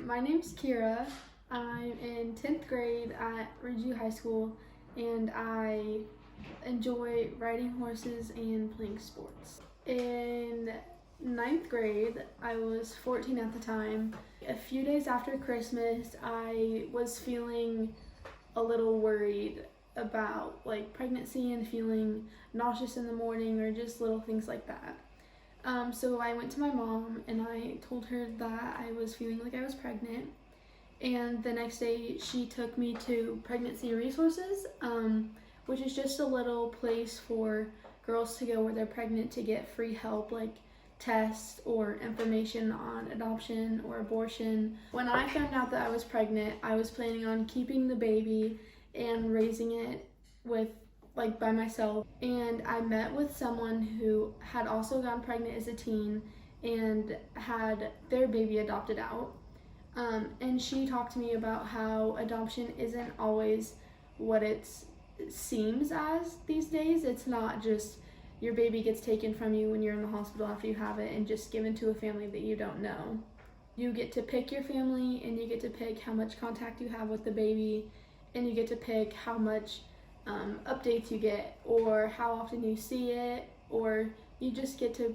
My name's Kira. I'm in 10th grade at Ridgeview High School, and I enjoy riding horses and playing sports. In ninth grade, I was 14 at the time. A few days after Christmas, I was feeling a little worried about pregnancy and feeling nauseous in the morning or just little things like that. So I went to my mom and I told her that I was feeling like I was pregnant. And the next day she took me to Pregnancy Resources, which is just a little place for girls to go where they're pregnant to get free help, like tests or information on adoption or abortion. When I found out that I was pregnant, I was planning on keeping the baby and raising it by myself. And I met with someone who had also gotten pregnant as a teen and had their baby adopted out. And she talked to me about how adoption isn't always what it seems as these days. It's not just your baby gets taken from you when you're in the hospital after you have it and just given to a family that you don't know. You get to pick your family, and you get to pick how much contact you have with the baby, and you get to pick how much updates you get, or how often you see it, or you just get to,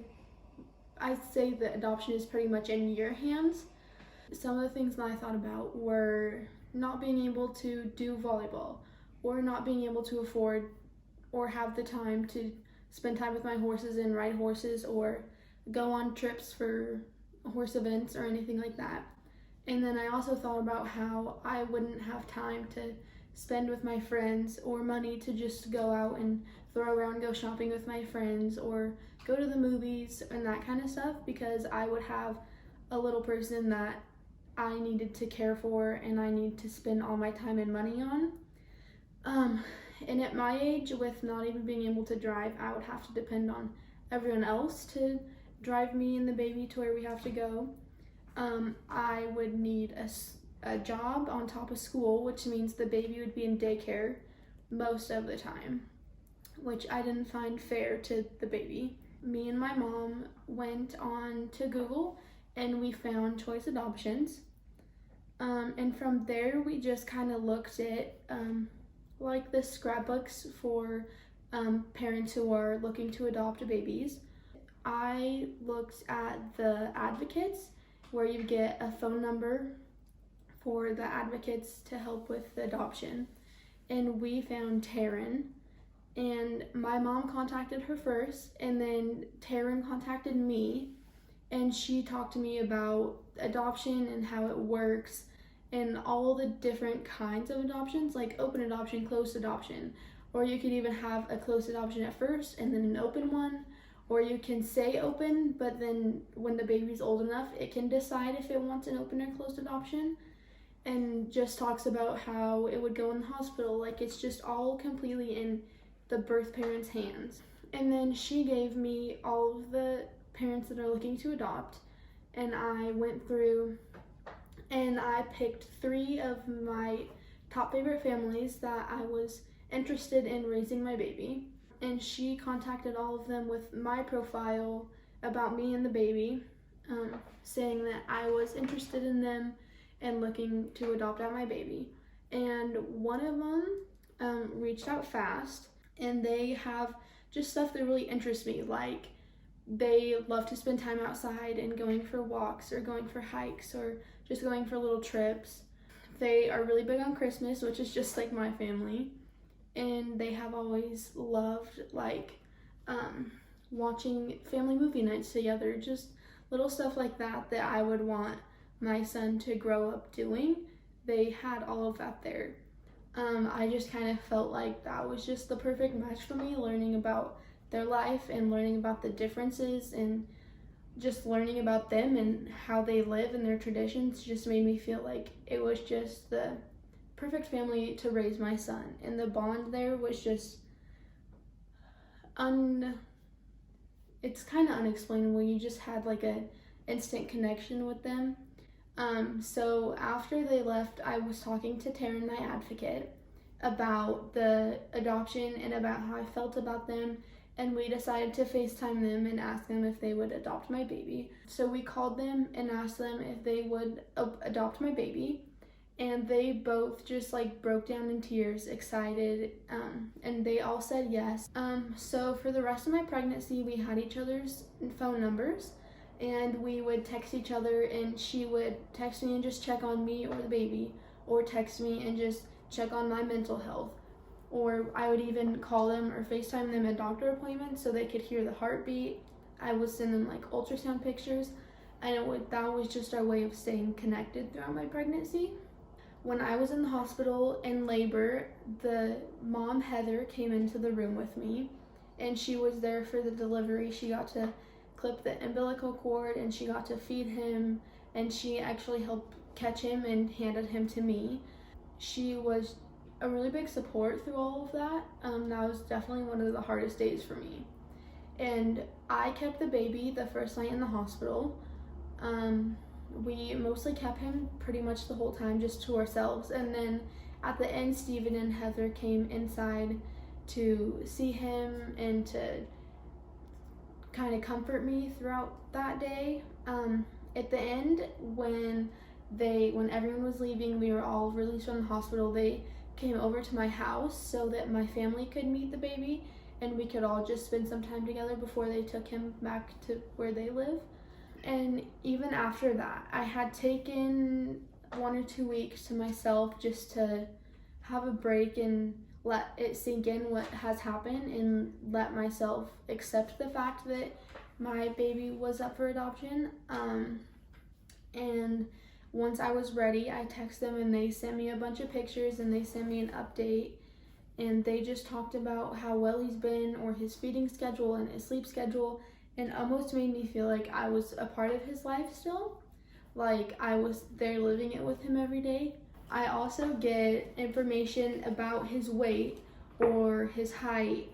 I'd say that adoption is pretty much in your hands. Some of the things that I thought about were not being able to do volleyball, or not being able to afford or have the time to spend time with my horses and ride horses or go on trips for horse events or anything like that. And then I also thought about how I wouldn't have time to spend with my friends or money to just go out and throw around, go shopping with my friends or go to the movies and that kind of stuff, because I would have a little person that I needed to care for and I need to spend all my time and money on. And at my age, with not even being able to drive, I would have to depend on everyone else to drive me and the baby to where we have to go. I would need a job on top of school, which means the baby would be in daycare most of the time, which I didn't find fair to the baby. Me and my mom went on to Google and we found choice adoptions. And from there, we just kind of looked at the scrapbooks for parents who are looking to adopt babies. I looked at the advocates, where you get a phone number for the advocates to help with the adoption. And we found Taryn. And my mom contacted her first, and then Taryn contacted me, and she talked to me about adoption and how it works and all the different kinds of adoptions, like open adoption, closed adoption, or you could even have a closed adoption at first and then an open one, or you can say open, but then when the baby's old enough, it can decide if it wants an open or closed adoption, and just talks about how it would go in the hospital. It's just all completely in the birth parent's hands. And then she gave me all of the parents that are looking to adopt, and I went through and I picked 3 of my top favorite families that I was interested in raising my baby. And she contacted all of them with my profile about me and the baby, saying that I was interested in them and looking to adopt out my baby. And one of them reached out fast, and they have just stuff that really interests me, like they love to spend time outside and going for walks or going for hikes or just going for little trips. They are really big on Christmas, which is just like my family. And they have always loved watching family movie nights together, just little stuff like that that I would want my son to grow up doing. They had all of that there. I just kind of felt like that was just the perfect match for me, learning about their life and learning about the differences and just learning about them and how they live and their traditions just made me feel like it was just the perfect family to raise my son. And the bond there was just it's kind of unexplainable. You just had an instant connection with them. So after they left, I was talking to Taryn, my advocate, about the adoption and about how I felt about them and we decided to FaceTime them and ask them if they would adopt my baby. So we called them and asked them if they would adopt my baby, and they both just like broke down in tears, excited, and they all said yes. So for the rest of my pregnancy, we had each other's phone numbers, and we would text each other, and she would text me and just check on me or the baby, or text me and just check on my mental health. Or I would even call them or FaceTime them at doctor appointments so they could hear the heartbeat. I would send them like ultrasound pictures, and that was just our way of staying connected throughout my pregnancy. When I was in the hospital in labor, the mom, Heather, came into the room with me, and she was there for the delivery. She got to clip the umbilical cord, and she got to feed him, and she actually helped catch him and handed him to me. She was a really big support through all of that. That was definitely one of the hardest days for me. And I kept the baby the first night in the hospital. We mostly kept him pretty much the whole time just to ourselves. And then at the end, Steven and Heather came inside to see him and to kind of comfort me throughout that day. At the end, when everyone was leaving, we were all released from the hospital, they came over to my house so that my family could meet the baby and we could all just spend some time together before they took him back to where they live. And even after that, I had taken 1 or 2 weeks to myself just to have a break and let it sink in what has happened and let myself accept the fact that my baby was up for adoption. And once I was ready, I texted them and they sent me a bunch of pictures and they sent me an update, and they just talked about how well he's been, or his feeding schedule and his sleep schedule, and almost made me feel like I was a part of his life still, like I was there living it with him every day. I also get information about his weight or his height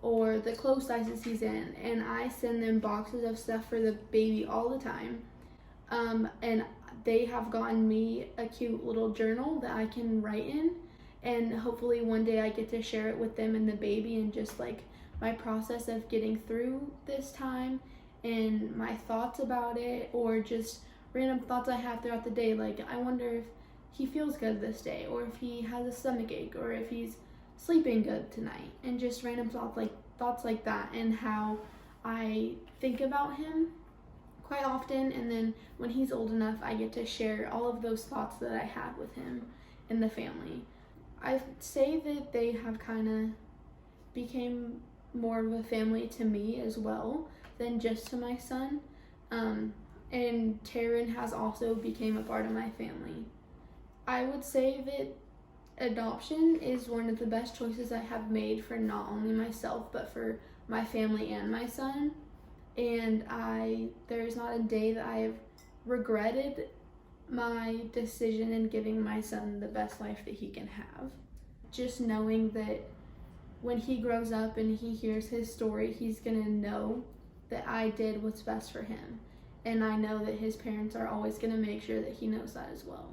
or the clothes sizes he's in, and I send them boxes of stuff for the baby all the time. And they have gotten me a cute little journal that I can write in, and hopefully one day I get to share it with them and the baby, and just like my process of getting through this time and my thoughts about it, or just random thoughts I have throughout the day, like I wonder if he feels good this day, or if he has a stomach ache, or if he's sleeping good tonight, and just random thoughts like that, and how I think about him quite often. And then when he's old enough, I get to share all of those thoughts that I had with him and the family. I say that they have kind of became more of a family to me as well than just to my son. And Taryn has also became a part of my family. I would say that adoption is one of the best choices I have made for not only myself, but for my family and my son. And there's not a day that I have regretted my decision in giving my son the best life that he can have. Just knowing that when he grows up and he hears his story, he's gonna know that I did what's best for him. And I know that his parents are always gonna make sure that he knows that as well.